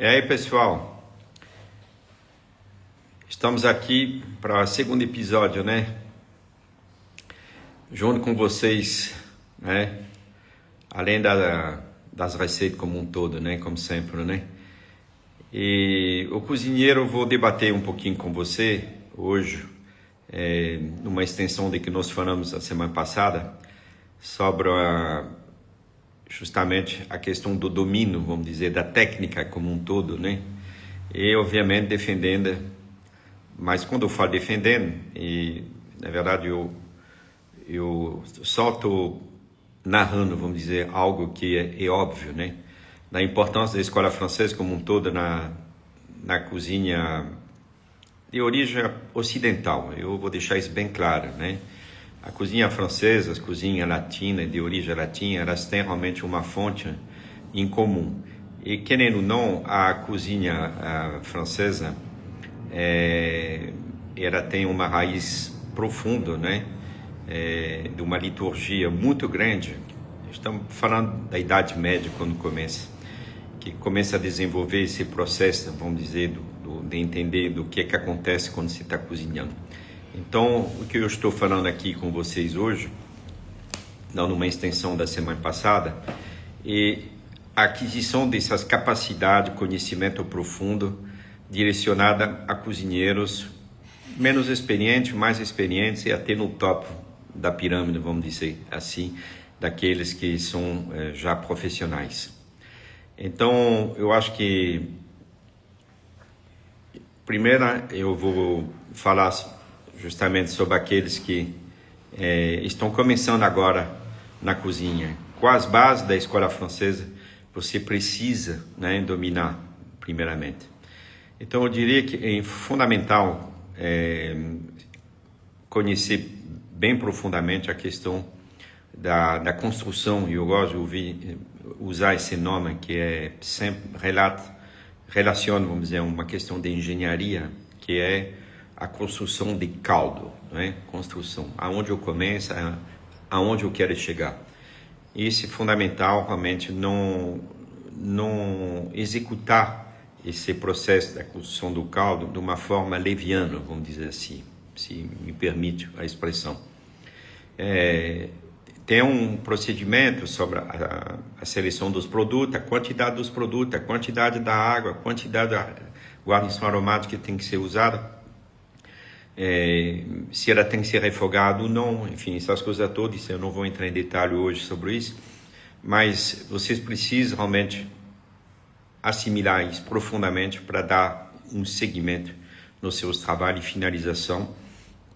E aí, pessoal, estamos aqui para o segundo episódio, né? Junto com vocês, né? Além das receitas como um todo, né? Como sempre, né? E o cozinheiro, eu vou debater um pouquinho com você hoje, numa extensão de que nós falamos a semana passada, sobre justamente a questão do domínio, vamos dizer, da técnica como um todo, né? E, obviamente, defendendo, mas quando eu falo defendendo, e na verdade eu só estou narrando, vamos dizer, algo que é óbvio, né? Da importância da escola francesa como um todo na cozinha de origem ocidental. Eu vou deixar isso bem claro, né? A cozinha francesa, a cozinha latina, de origem latina, elas têm realmente uma fonte em comum. E, querendo ou não, a cozinha francesa, ela tem uma raiz profunda, né? De uma liturgia muito grande. Estamos falando da Idade Média, quando começa a desenvolver esse processo, vamos dizer, de entender do que acontece quando se está cozinhando. Então, o que eu estou falando aqui com vocês hoje, dando uma extensão da semana passada, é a aquisição dessas capacidades, conhecimento profundo, direcionada a cozinheiros menos experientes, mais experientes e até no topo da pirâmide, vamos dizer assim, daqueles que são já profissionais. Então, eu acho que, primeiro, eu vou falar justamente sobre aqueles que estão começando agora na cozinha. Com as bases da escola francesa, você precisa, né, dominar, primeiramente. Então, eu diria que é fundamental conhecer bem profundamente a questão da construção, e eu gosto de usar esse nome, que é sempre relaciona, vamos dizer, uma questão de engenharia, que é a construção de caldo, né? Construção, aonde eu começo, aonde eu quero chegar. Isso é fundamental, realmente, não executar esse processo da construção do caldo de uma forma leviana, vamos dizer assim, se me permite a expressão. Tem um procedimento sobre a seleção dos produtos, a quantidade dos produtos, a quantidade da água, a quantidade da guarnição aromática que tem que ser usada, se ela tem que ser refogada ou não, enfim, essas coisas todas. Eu não vou entrar em detalhe hoje sobre isso, mas vocês precisam realmente assimilar isso profundamente para dar um seguimento nos seus trabalhos de finalização,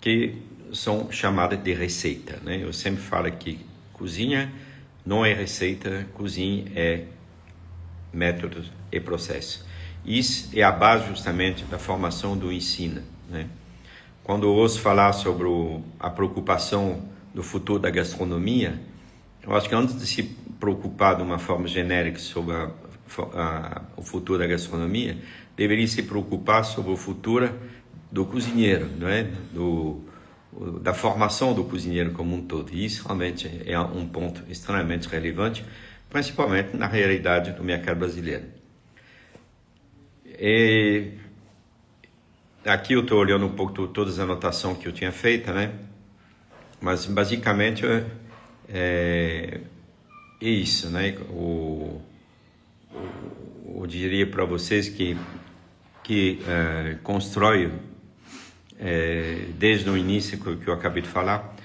que são chamadas de receita, né? Eu sempre falo que cozinha não é receita, cozinha é método e processo. Isso é a base justamente da formação do ensino, né? Quando eu ouço falar sobre a preocupação do futuro da gastronomia, eu acho que antes de se preocupar de uma forma genérica sobre o futuro da gastronomia, deveria se preocupar sobre o futuro do cozinheiro, não é? Da formação do cozinheiro como um todo. E isso realmente é um ponto extremamente relevante, principalmente na realidade do mercado brasileiro. Aqui eu estou olhando um pouco todas as anotações que eu tinha feito, né? Mas basicamente é isso, né? Eu diria para vocês que constrói, desde o início que eu acabei de falar,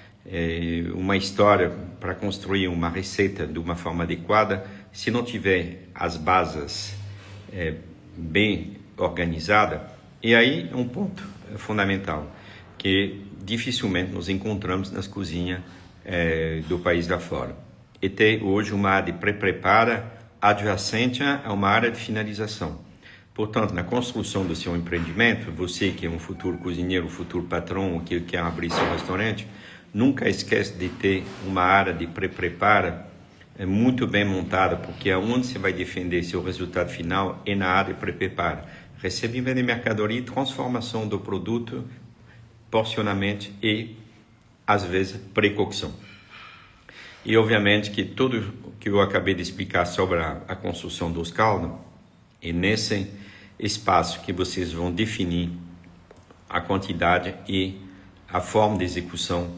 uma história para construir uma receita de uma forma adequada. Se não tiver as bases bem organizadas, e aí é um ponto fundamental, que dificilmente nos encontramos nas cozinhas do país da fora. E tem hoje uma área de pré-preparo adjacente a uma área de finalização. Portanto, na construção do seu empreendimento, você que é um futuro cozinheiro, um futuro patrão, ou que quer abrir seu restaurante, nunca esquece de ter uma área de pré-preparo muito bem montada, porque aonde você vai defender seu resultado final é na área de pré-preparo. Recebimento de mercadoria, transformação do produto, porcionamento e, às vezes, pré-cocção. E, obviamente, que tudo que eu acabei de explicar sobre a construção dos caldos E nesse espaço que vocês vão definir a quantidade e a forma de execução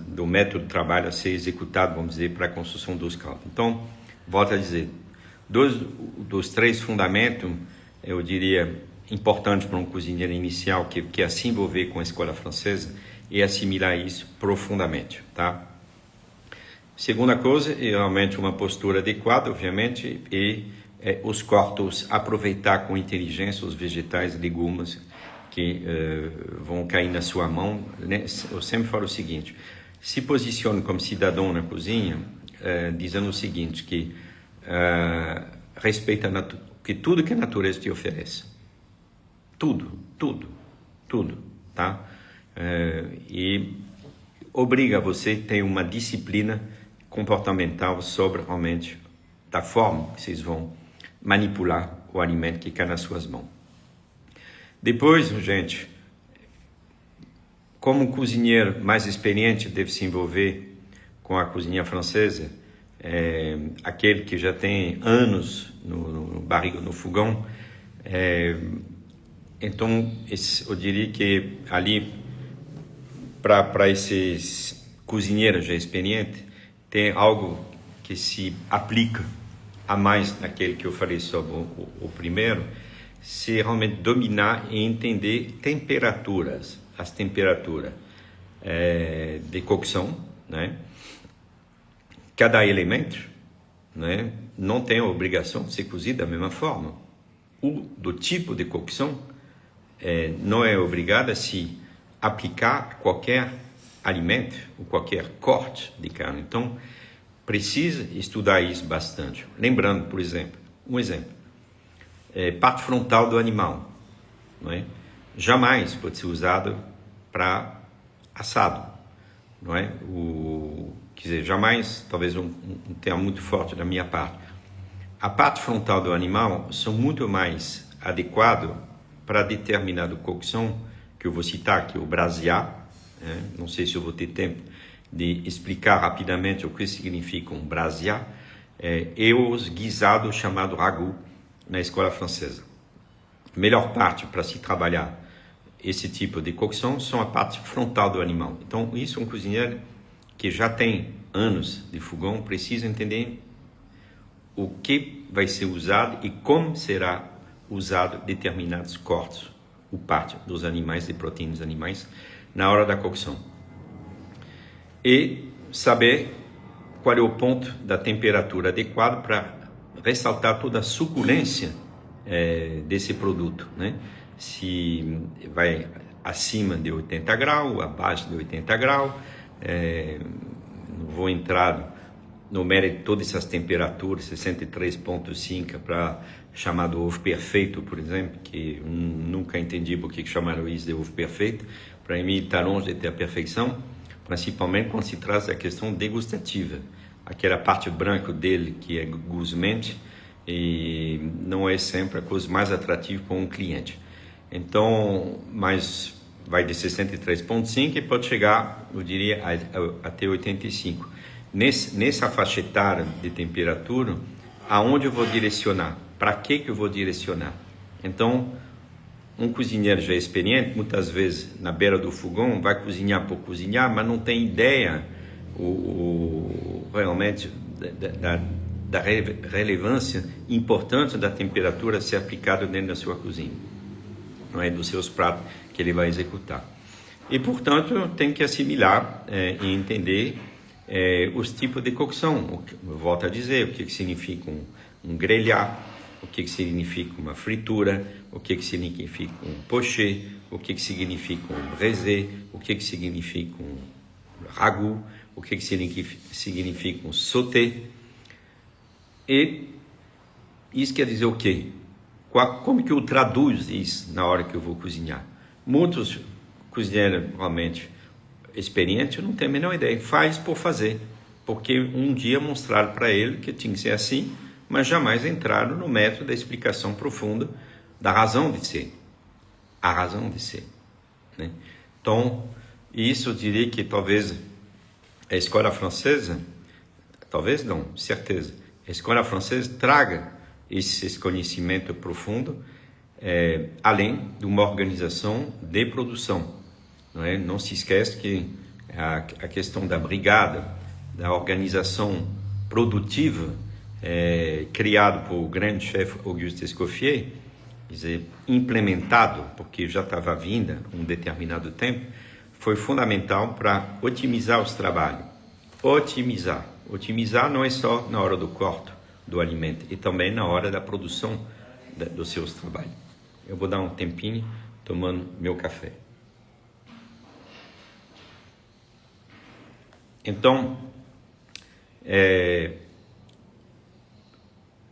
do método de trabalho a ser executado, vamos dizer, para a construção dos caldos. Então, volto a dizer, dos 3 fundamentos, eu diria, importantes para um cozinheiro inicial que quer se envolver com a escola francesa e assimilar isso profundamente, tá? Segunda coisa, é realmente uma postura adequada, obviamente, e os cortes, aproveitar com inteligência os vegetais e legumes que vão cair na sua mão. Eu sempre falo o seguinte, se posicione como cidadão na cozinha, dizendo o seguinte, que respeita que tudo que a natureza te oferece. Tudo, tá? E obriga você a ter uma disciplina comportamental sobre realmente da forma que vocês vão manipular o alimento que cai nas suas mãos. Depois, gente, como um cozinheiro mais experiente deve se envolver com a cozinha francesa, aquele que já tem anos no barriga, no fogão, então eu diria que ali para esses cozinheiros já experientes tem algo que se aplica a mais naquele que eu falei sobre o primeiro, se realmente dominar e entender as temperaturas de cocção, né? Cada elemento, né, não tem a obrigação de ser cozido da mesma forma. Do tipo de cocção não é obrigado a se aplicar a qualquer alimento ou qualquer corte de carne. Então, precisa estudar isso bastante. Lembrando, por exemplo, parte frontal do animal, não é? Jamais pode ser usado para assado, não é? Quer dizer, jamais, talvez um termo muito forte da minha parte. A parte frontal do animal são muito mais adequado para determinada cocção, que eu vou citar aqui, o brasear. Não sei se eu vou ter tempo de explicar rapidamente o que significa um brasear, e os guisados chamados ragout na escola francesa. A melhor parte para se trabalhar esse tipo de cocção são a parte frontal do animal. Então, isso um cozinheiro que já tem anos de fogão precisa entender o que vai ser usado e como será usado determinados cortes, o parte dos animais, de proteínas animais, na hora da cocção. E saber qual é o ponto da temperatura adequado para ressaltar toda a suculência desse produto, né? Se vai acima de 80 graus, abaixo de 80 graus, não vou entrar no mérito de todas essas temperaturas, 63,5 para chamado ovo perfeito, por exemplo, que nunca entendi por que chamaram isso de ovo perfeito. Para mim está longe de ter a perfeição, principalmente quando se traz da questão degustativa, aquela parte branca dele que é gusmente e não é sempre a coisa mais atrativa para um cliente. Então, mas vai de 63,5 e pode chegar, eu diria, até 85. Nessa faixa etária de temperatura, aonde eu vou direcionar? Para que eu vou direcionar? Então, um cozinheiro já experiente, muitas vezes na beira do fogão, vai cozinhar por cozinhar, mas não tem ideia realmente da relevância importante da temperatura ser aplicada dentro da sua cozinha, não é, dos seus pratos que ele vai executar. E, portanto, tem que assimilar e entender os tipos de cocção. Eu volto a dizer o que significa um grelhar, o que significa uma fritura, o que significa um poché, o que significa um braisé, o que significa um ragout, o que significa um sauté. E isso quer dizer o quê? Como que eu traduzo isso na hora que eu vou cozinhar? Muitos cozinheiros realmente experientes não têm a menor ideia, faz por fazer, porque um dia mostraram para ele que tinha que ser assim, mas jamais entraram no método da explicação profunda da razão de ser, a razão de ser, né? Então, isso eu diria que talvez a escola francesa, talvez não, certeza, a escola francesa traga esse conhecimento profundo, além de uma organização de produção. Não é? Não se esquece que a questão da brigada, da organização produtiva, criado por o grande chefe Auguste Escoffier, quer dizer, implementado, porque já estava vinda um determinado tempo, foi fundamental para otimizar os trabalhos. Otimizar não é só na hora do corte do alimento, e também na hora da produção dos seus trabalhos. Eu vou dar um tempinho tomando meu café. Então,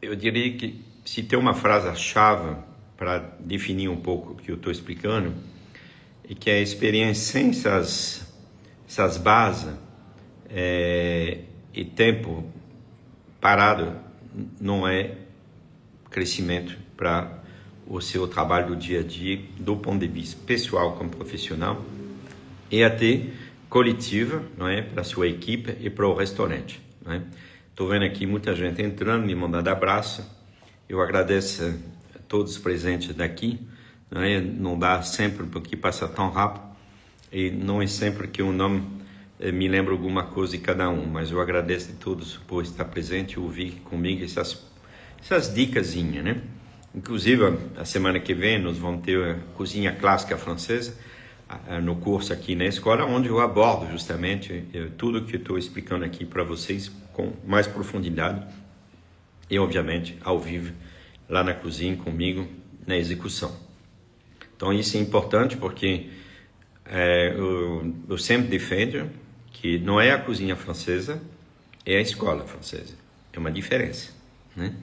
eu diria que se tem uma frase-chave para definir um pouco o que eu estou explicando, é que a experiência sem essas bases e tempo parado não é crescimento para o seu trabalho do dia a dia, do ponto de vista pessoal como profissional, e até coletiva, não é, para a sua equipe e para o restaurante. Estou vendo aqui muita gente entrando, me mandando abraço. Eu agradeço a todos os presentes daqui. Não dá sempre porque passa tão rápido e não é sempre que o nome me lembra alguma coisa de cada um, mas eu agradeço a todos por estar presente e ouvir comigo essas dicasinhas, né? Inclusive, a semana que vem nós vamos ter a cozinha clássica francesa no curso aqui na escola, onde eu abordo justamente tudo que eu estou explicando aqui para vocês com mais profundidade e, obviamente, ao vivo, lá na cozinha comigo, na execução. Então, isso é importante porque eu sempre defendo que não é a cozinha francesa, é a escola francesa. É uma diferença, né?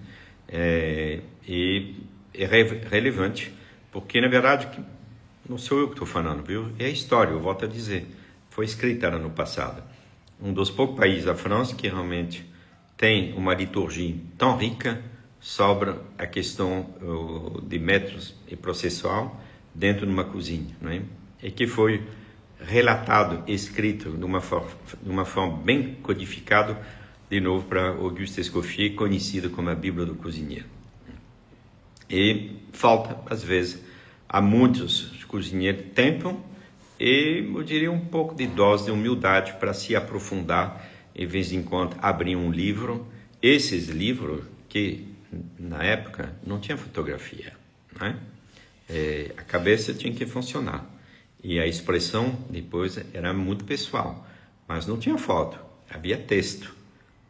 E é relevante, porque, na verdade, não sou eu que estou falando, viu? É a história, eu volto a dizer. Foi escrita no passado. Um dos poucos países, a França, que realmente tem uma liturgia tão rica sobre a questão de métodos e processual dentro de uma cozinha, não é? E que foi relatado, escrito de uma forma bem codificada, de novo para Auguste Escoffier, conhecido como a Bíblia do Cozinheiro. E falta, às vezes, a muitos cozinheiros tempo e, eu diria, um pouco de dose de humildade para se aprofundar e, de vez em quando, abrir um livro. Esses livros que, na época, não tinha fotografia, né? A cabeça tinha que funcionar. E a expressão, depois, era muito pessoal. Mas não tinha foto, havia texto,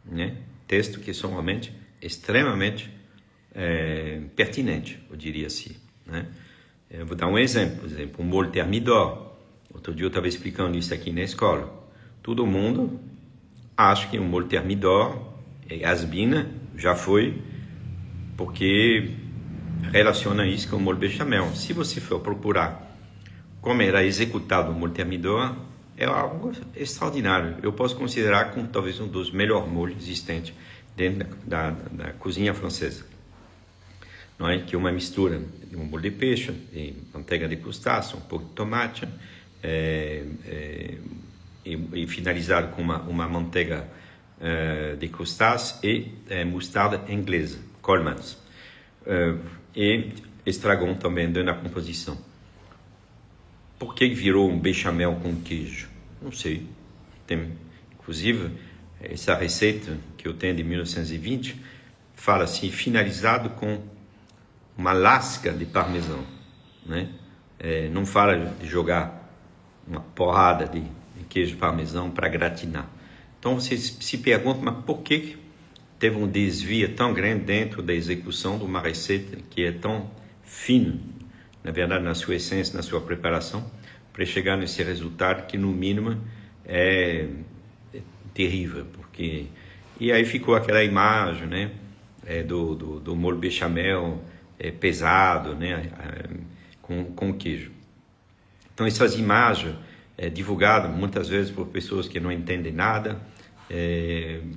né? Texto que são realmente extremamente pertinente, eu diria assim, né? Eu vou dar um exemplo, por exemplo, um molho Thermidor. Outro dia eu estava explicando isso aqui na escola. Todo mundo acha que um molho Thermidor é asbina, já foi, porque relaciona isso com o molho bechamel. Se você for procurar como era executado o molho Thermidor, é algo extraordinário. Eu posso considerar como talvez um dos melhores molhos existentes dentro da cozinha francesa. Não é? Que é uma mistura de um molho de peixe, de manteiga de crustáceo, um pouco de tomate, e finalizado com uma manteiga de crustáceo e mostarda inglesa, Colmans, e estragon também dentro da composição. Por que virou um bechamel com queijo? Não sei. Inclusive, essa receita que eu tenho de 1920 fala assim, finalizado com uma lasca de parmesão, né? Não fala de jogar uma porrada de queijo parmesão para gratinar. Então você se pergunta, mas por que teve um desvio tão grande dentro da execução de uma receita que é tão fina, na verdade, na sua essência, na sua preparação, para chegar nesse resultado que, no mínimo, é terrível, porque... E aí ficou aquela imagem, né, do molho bechamel pesado, né, com queijo. Então, essas imagens divulgadas muitas vezes por pessoas que não entendem nada,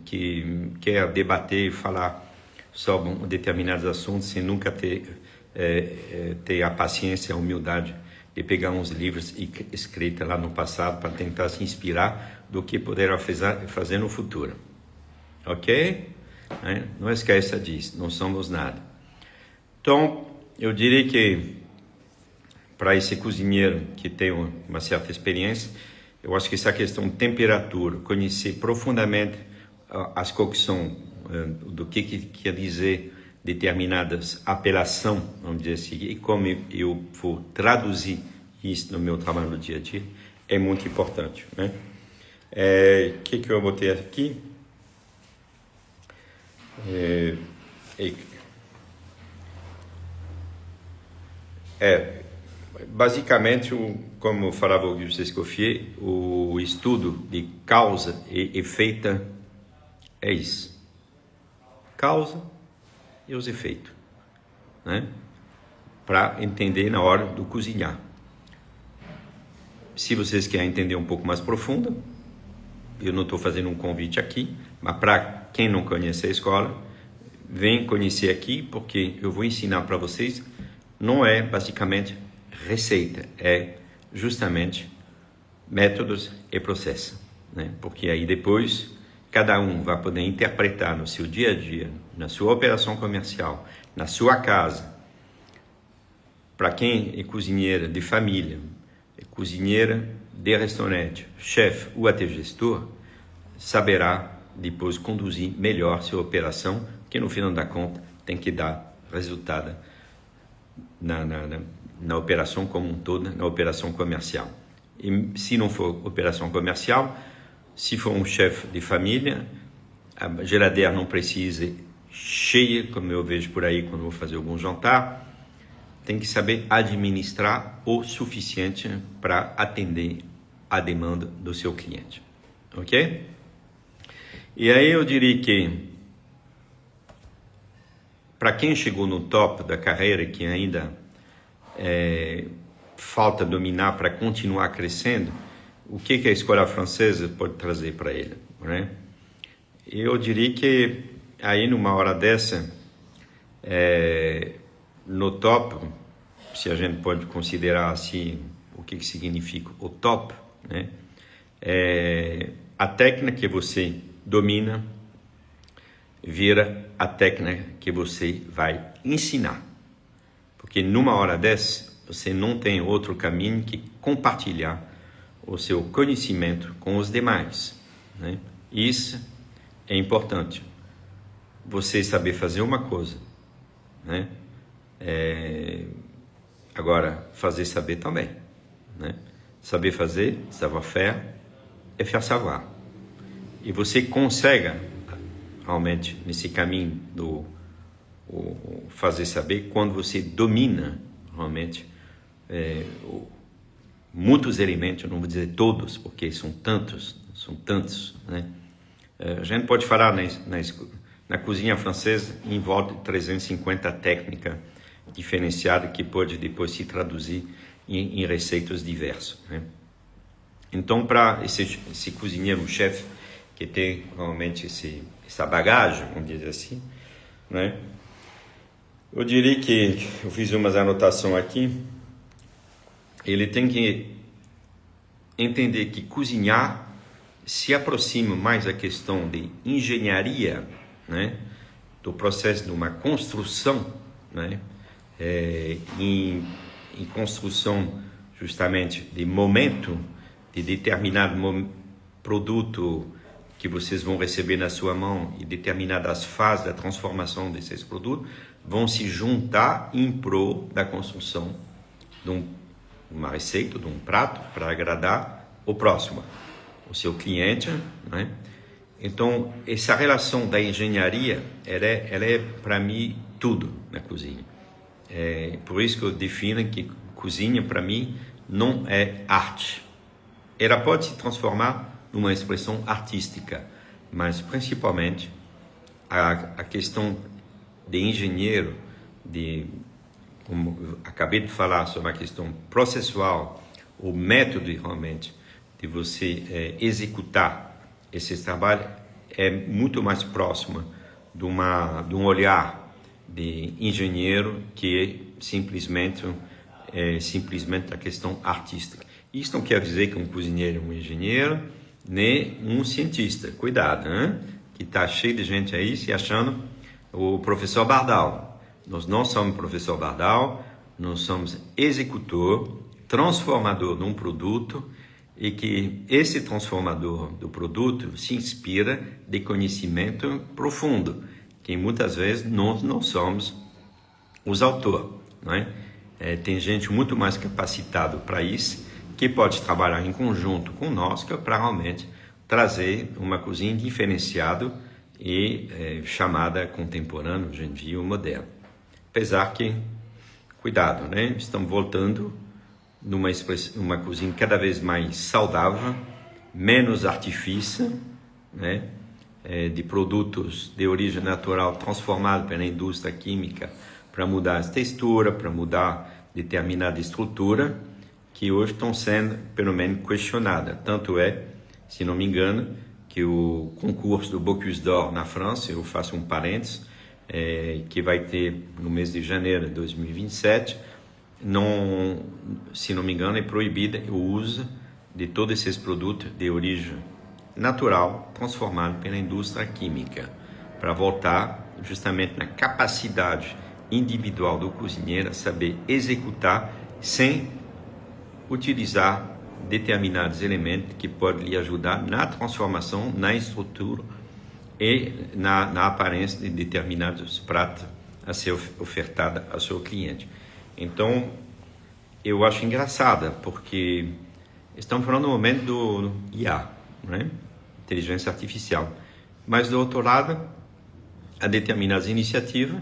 que quer debater e falar sobre determinados assuntos sem nunca ter a paciência e a humildade de pegar uns livros escritos lá no passado para tentar se inspirar do que poderá fazer no futuro. Ok? né? Não esqueça disso, não somos nada. Então, eu diria que para esse cozinheiro que tem uma certa experiência, eu acho que essa questão de temperatura, conhecer profundamente as cocções, do que quer dizer determinadas apelações, vamos dizer assim, e como eu vou traduzir isso no meu trabalho no dia a dia, é muito importante, né? Que eu botei aqui? Basicamente, como falava o Gustave Escoffier, o estudo de causa e efeito é isso. Causa e os efeitos, né? Para entender na hora do cozinhar. Se vocês querem entender um pouco mais profundo, eu não estou fazendo um convite aqui, mas para quem não conhece a escola, vem conhecer aqui, porque eu vou ensinar para vocês, não é basicamente receita, é justamente métodos e processo, né? Porque aí depois cada um vai poder interpretar no seu dia a dia, na sua operação comercial, na sua casa. Para quem é cozinheira de família, é cozinheira de restaurante, chefe ou até gestor, saberá depois conduzir melhor sua operação, que no final da conta tem que dar resultado na operação como um todo, na operação comercial. E se não for operação comercial, se for um chefe de família, a geladeira não precisa cheia, como eu vejo por aí quando vou fazer algum jantar, tem que saber administrar o suficiente para atender a demanda do seu cliente, ok? E aí eu diria que para quem chegou no top da carreira, que ainda falta dominar para continuar crescendo, o que a escola francesa pode trazer para ele, né? Eu diria que aí numa hora dessa, no top, se a gente pode considerar assim, o que significa o top, né? A técnica que você domina vira a técnica que você vai ensinar. Porque numa hora dessa, você não tem outro caminho que compartilhar o seu conhecimento com os demais, né? Isso é importante. Você saber fazer uma coisa, né? Agora, fazer saber também, né? Saber fazer, savoir-faire, é faire savoir. E você consegue, realmente, nesse caminho do fazer saber, quando você domina, realmente, muitos elementos, eu não vou dizer todos, porque são tantos, né? A gente pode falar na cozinha francesa em volta de 350 técnicas diferenciadas que pode depois se traduzir em receitas diversas, né? Então, para esse cozinheiro, um chefe que tem realmente essa bagagem, vamos dizer assim, né? Eu diria que eu fiz umas anotações aqui. Ele tem que entender que cozinhar se aproxima mais da questão de engenharia, né? Do processo de uma construção, né? Em construção justamente de momento, de determinado produto que vocês vão receber na sua mão e determinadas fases da transformação desses produtos vão se juntar em prol da construção de uma receita, de um prato para agradar o próximo, o seu cliente, né? Então, essa relação da engenharia, ela é para mim tudo na cozinha. Por isso que eu defino que cozinha para mim não é arte. Ela pode se transformar numa expressão artística, mas principalmente a questão de engenheiro, como eu acabei de falar sobre a questão processual, o método realmente de você executar esse trabalho é muito mais próximo de um olhar de engenheiro que simplesmente a questão artística. Isso não quer dizer que um cozinheiro é um engenheiro, nem um cientista. Cuidado, hein? que está cheio de gente aí se achando o professor Bardal. Nós não somos professor Bardal, nós somos executor, transformador de um produto, e que esse transformador do produto se inspira de conhecimento profundo, que muitas vezes nós não somos os autores, não é? Tem gente muito mais capacitada para isso, que pode trabalhar em conjunto conosco para realmente trazer uma cozinha diferenciada e chamada contemporânea, hoje em dia, moderna. Apesar que, cuidado, né? Estamos voltando numa cozinha cada vez mais saudável, menos artifício, né? De produtos de origem natural transformados pela indústria química para mudar a textura, para mudar determinada estrutura, que hoje estão sendo, pelo menos, questionadas. Tanto é, se não me engano, que o concurso do Bocuse d'Or na França, eu faço um parênteses, que vai ter no mês de janeiro de 2027, não, se não me engano, é proibido o uso de todos esses produtos de origem natural transformados pela indústria química, para voltar justamente na capacidade individual do cozinheiro a saber executar sem utilizar determinados elementos que podem lhe ajudar na transformação, na estrutura e na aparência de determinados pratos a ser ofertada ao seu cliente. Então, eu acho engraçada, porque estamos falando no momento do IA, né? Inteligência artificial. Mas, do outro lado, há determinadas iniciativas,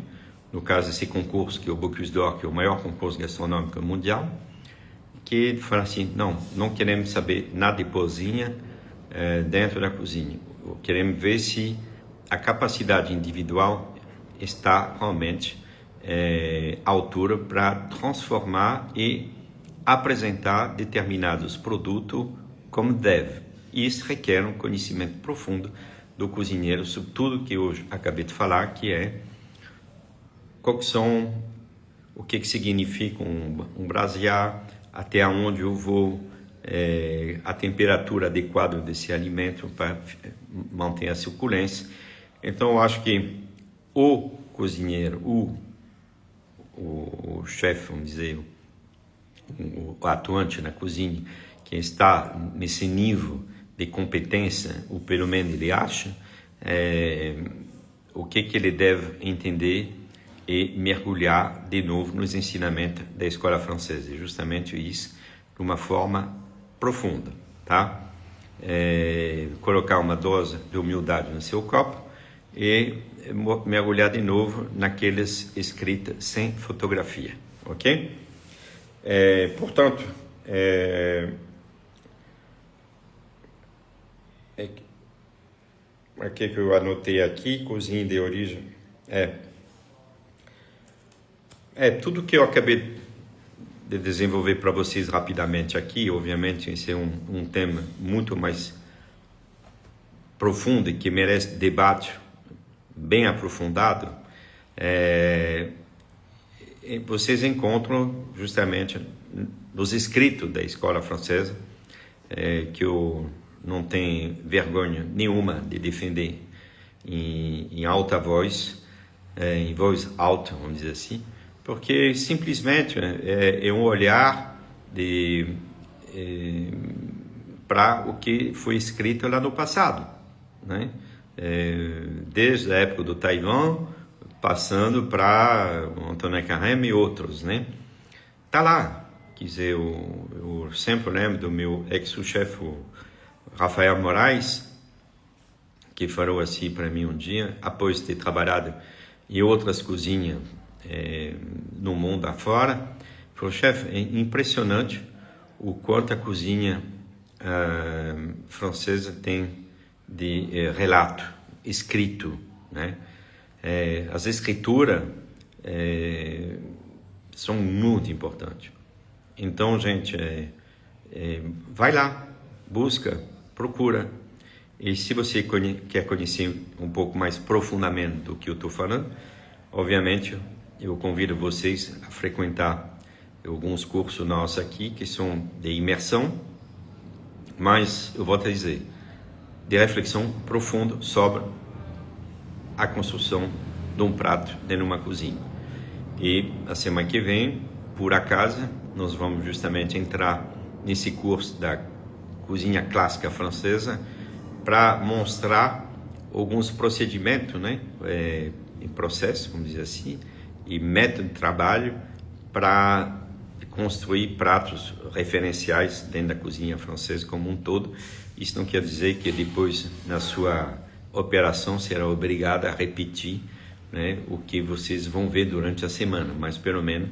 no caso desse concurso, que é o Bocuse d'Or, que é o maior concurso gastronômico mundial, que fala assim, não queremos saber nada de cozinha dentro da cozinha. Queremos ver se a capacidade individual está realmente à altura para transformar e apresentar determinados produtos como deve. Isso requer um conhecimento profundo do cozinheiro sobre tudo que eu acabei de falar, que é cocção, o que significa um brasear, até onde eu vou, a temperatura adequada desse alimento para manter a suculência. Então, eu acho que o cozinheiro, o chefe, vamos dizer, o atuante na cozinha, que está nesse nível de competência, ou pelo menos ele acha, o que ele deve entender e mergulhar de novo nos ensinamentos da escola francesa. E justamente isso de uma forma profunda, tá? Colocar uma dose de humildade no seu copo e mergulhar de novo naqueles escritas sem fotografia, ok? Portanto, o que eu anotei aqui, cozinha de origem, tudo que eu acabei de desenvolver para vocês rapidamente aqui. Obviamente esse é um tema muito mais profundo e que merece debate bem aprofundado. Vocês encontram justamente nos escritos da escola francesa, que eu não tenho vergonha nenhuma de defender em alta voz, em voz alta, vamos dizer assim, porque simplesmente é um olhar para o que foi escrito lá no passado, né? Desde a época do Taiwan, passando para Antonin Carême e outros, né? Tá lá, quer dizer, eu sempre lembro do meu ex-chefe, Rafael Moraes, que falou assim para mim um dia, após ter trabalhado em outras cozinhas no mundo afora, falou: chefe, é impressionante o quanto a cozinha francesa tem de relato escrito, né? As escrituras são muito importantes. Então, gente, vai lá, busca, procura. E se você quer conhecer um pouco mais profundamente do que eu estou falando, obviamente eu convido vocês a frequentar alguns cursos nossos aqui, que são de imersão, mas eu vou te dizer, de reflexão profunda sobre a construção de um prato dentro de uma cozinha. E a semana que vem, por acaso, nós vamos justamente entrar nesse curso da cozinha clássica francesa para mostrar alguns procedimentos, né, em processo, vamos dizer assim, e método de trabalho para construir pratos referenciais dentro da cozinha francesa como um todo. Isso não quer dizer que depois, na sua operação, será obrigado a repetir, né, o que vocês vão ver durante a semana, mas pelo menos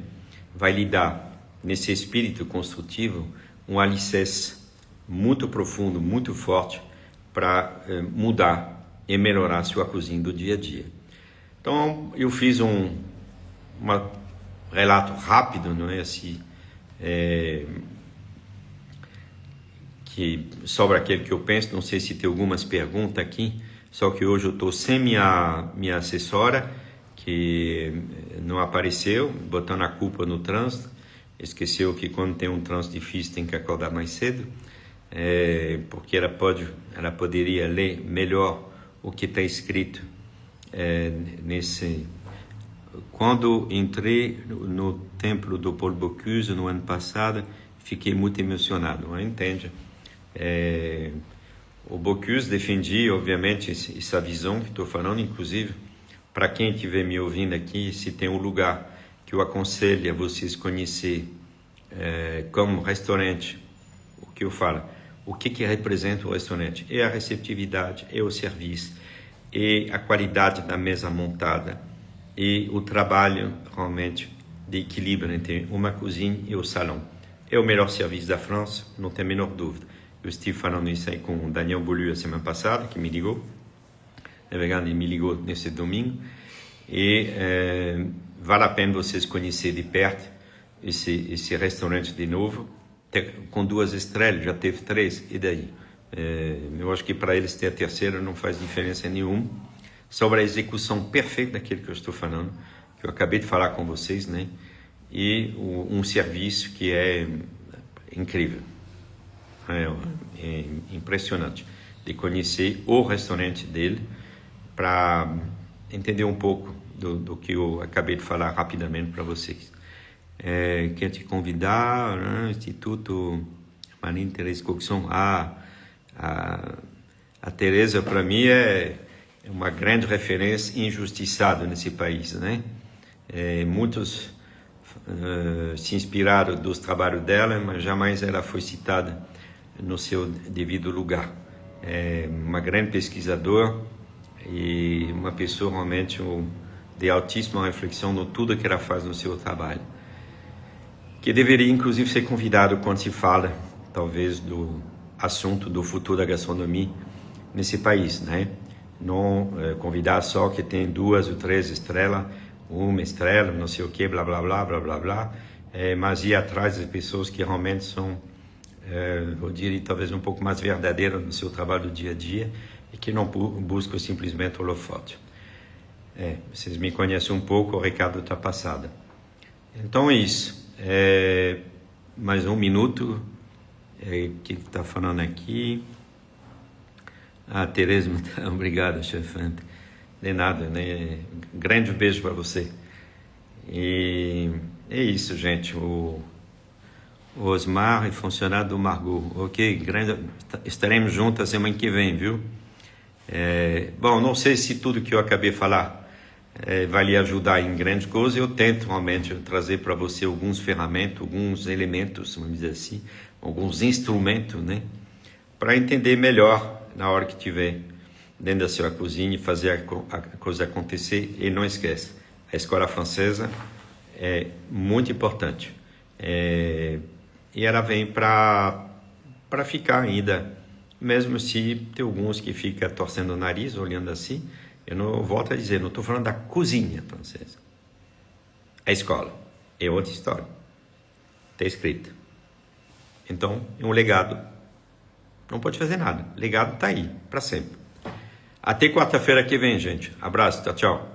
vai lhe dar, nesse espírito construtivo, um alicerce muito profundo, muito forte para mudar e melhorar a sua cozinha do dia a dia. Então, eu fiz um relato rápido, não é assim, que sobre aquele que eu penso. Não sei se tem algumas perguntas aqui, só que hoje eu estou sem minha assessora, que não apareceu, botando a culpa no trânsito. Esqueceu que quando tem um trânsito difícil tem que acordar mais cedo, porque ela poderia ler melhor o que está escrito nesse. Quando entrei no templo do Paul Bocuse no ano passado, fiquei muito emocionado, não entende? O Bocuse defendia, obviamente, essa visão que estou falando. Inclusive, para quem estiver me ouvindo aqui, se tem um lugar que eu aconselho a vocês conhecer como restaurante, o que eu falo, o que representa o restaurante? É a receptividade, é o serviço, é a qualidade da mesa montada, e o trabalho realmente de equilíbrio entre uma cozinha e o salão. É o melhor serviço da França, não tem a menor dúvida. Eu estive falando isso aí com o Daniel Beaulieu a semana passada, que me ligou. Na verdade, ele me ligou nesse domingo. E vale a pena vocês conhecerem de perto esse restaurante de novo. Com 2 estrelas, já teve 3, e daí? Eu acho que para eles ter a terceira não faz diferença nenhuma. Sobre a execução perfeita daquilo que eu estou falando, que eu acabei de falar com vocês, né? E um serviço que é incrível, é impressionante, de conhecer o restaurante dele para entender um pouco do que eu acabei de falar rapidamente para vocês. Quero te convidar, né? Instituto Marine Thérèse Coxon. A Teresa, para mim, é uma grande referência injustiçada nesse país, né? Muitos se inspiraram dos trabalhos dela, mas jamais ela foi citada no seu devido lugar. Uma grande pesquisadora e uma pessoa realmente de altíssima reflexão no tudo que ela faz no seu trabalho, que deveria inclusive ser convidado quando se fala, talvez, do assunto do futuro da gastronomia nesse país, né? Não convidar só que tem 2 ou 3 estrelas, 1 estrela, não sei o que, blá blá blá blá blá blá, mas ir atrás de pessoas que realmente são, eu diria, talvez um pouco mais verdadeiras no seu trabalho do dia a dia e que não buscam simplesmente holofote. Vocês me conhecem um pouco, o recado está passado. Então é isso. Mais 1 minuto. Que está falando aqui? Tereza, obrigado, chefante. De nada, né? Grande beijo para você. E é isso, gente. O Osmar é funcionário do Margot. Ok, estaremos juntos a semana que vem, viu? Bom, não sei se tudo que eu acabei de falar vai lhe ajudar em grandes coisas. Eu tento realmente trazer para você alguns ferramentas, alguns elementos, vamos dizer assim, alguns instrumentos, né? Para entender melhor na hora que estiver dentro da sua cozinha e fazer a coisa acontecer. E não esqueça, a escola francesa é muito importante. E ela vem para ficar ainda, mesmo se tem alguns que ficam torcendo o nariz, olhando assim. Eu não volto a dizer, não estou falando da cozinha francesa. A escola é outra história. Está escrito. Então, é um legado. Não pode fazer nada. O legado está aí, para sempre. Até quarta-feira que vem, gente. Abraço, tchau, tchau.